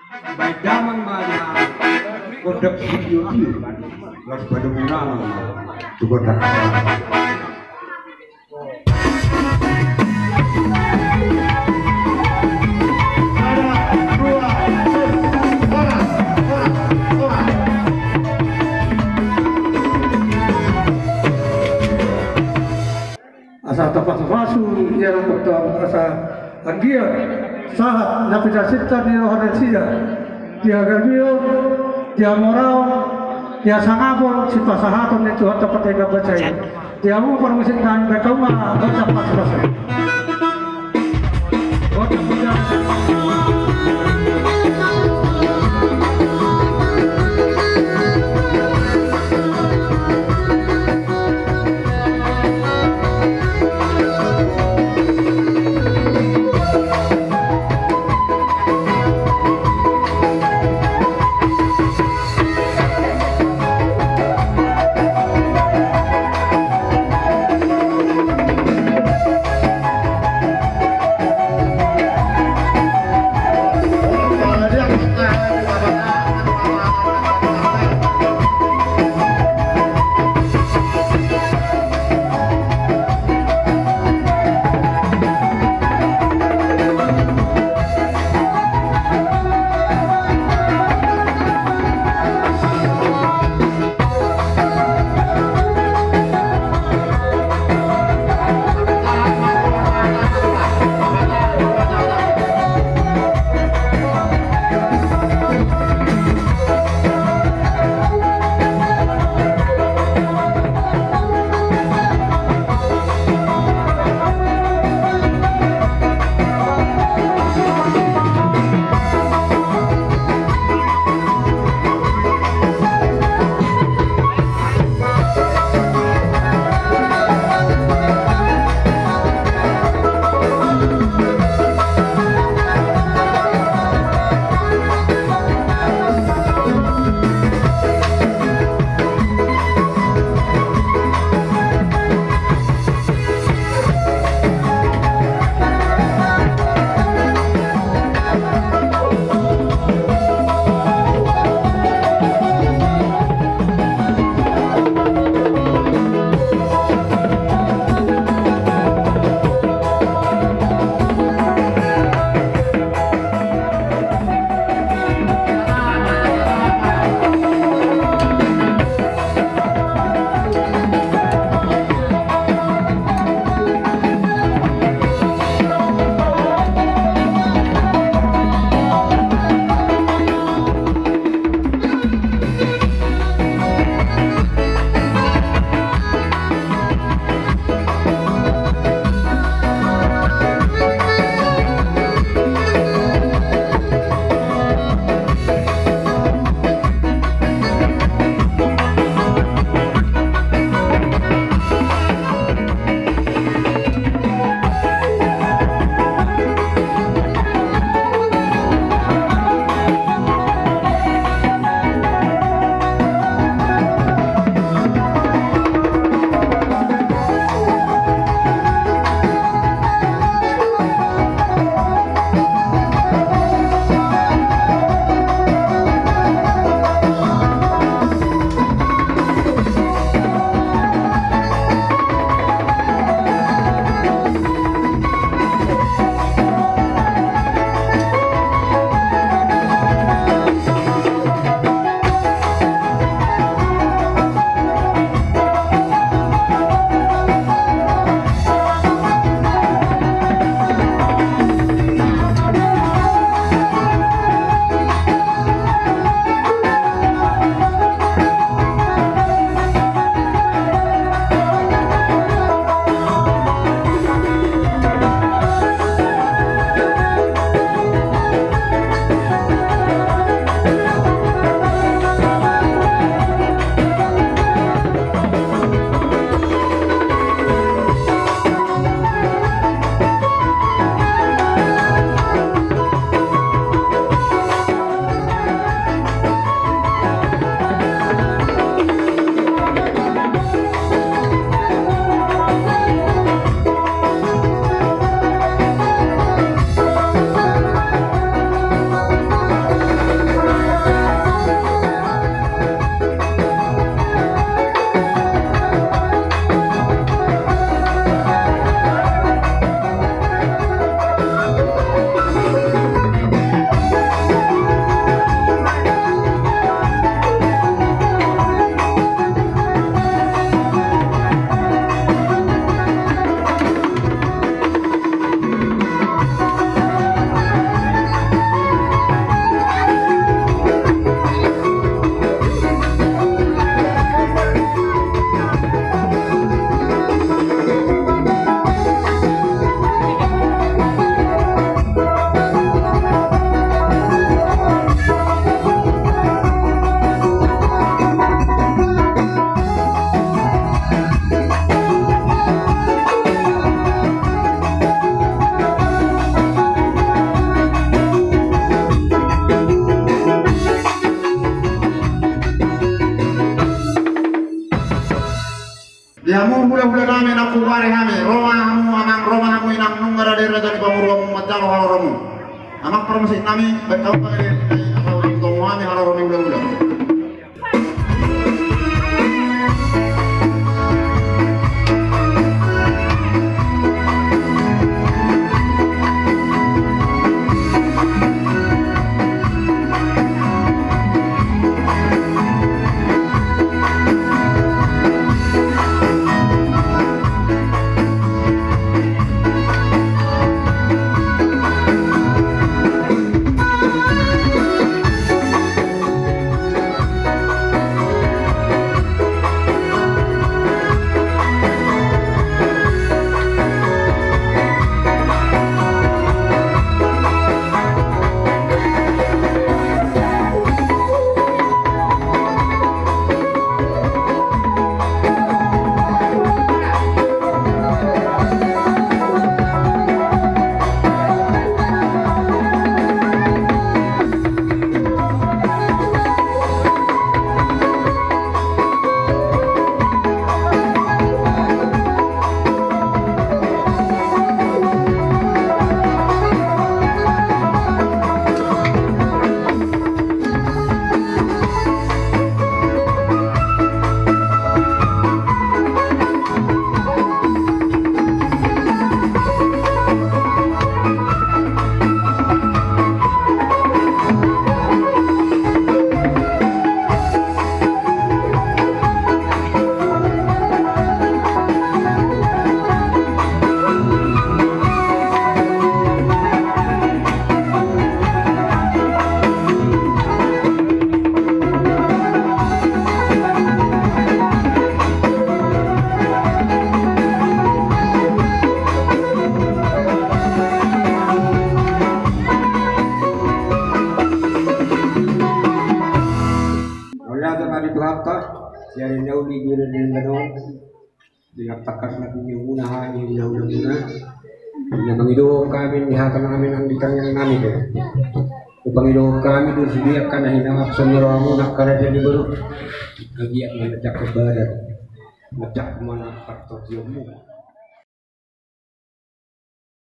Baik daman mana kodek video itu las pada murang juga tak asa tepat rasul ya Rabbah asa agia sahat napita sita ni rohanesia dia gabio dia moral dia sangapol si pasahaton itu tepat yang baca dia mau permusin kan mereka mah tepat selesai aku bare kami romamu amang romamu inang nungara dari raja di pamurwamu matalo haloromu amak permisi nami baik kau pakai apa untuk kami haloromu udah Dari jauh di biru dan gadong dikatakan nabi muna di jauh muna yang menghidup kami dihakan kami nang ditanya kami deh upang hidup kami dulu sediakan hina abseniramu nak karena jadi baru lagi yang ngajak ke badan ngajak kemana faktor ilmu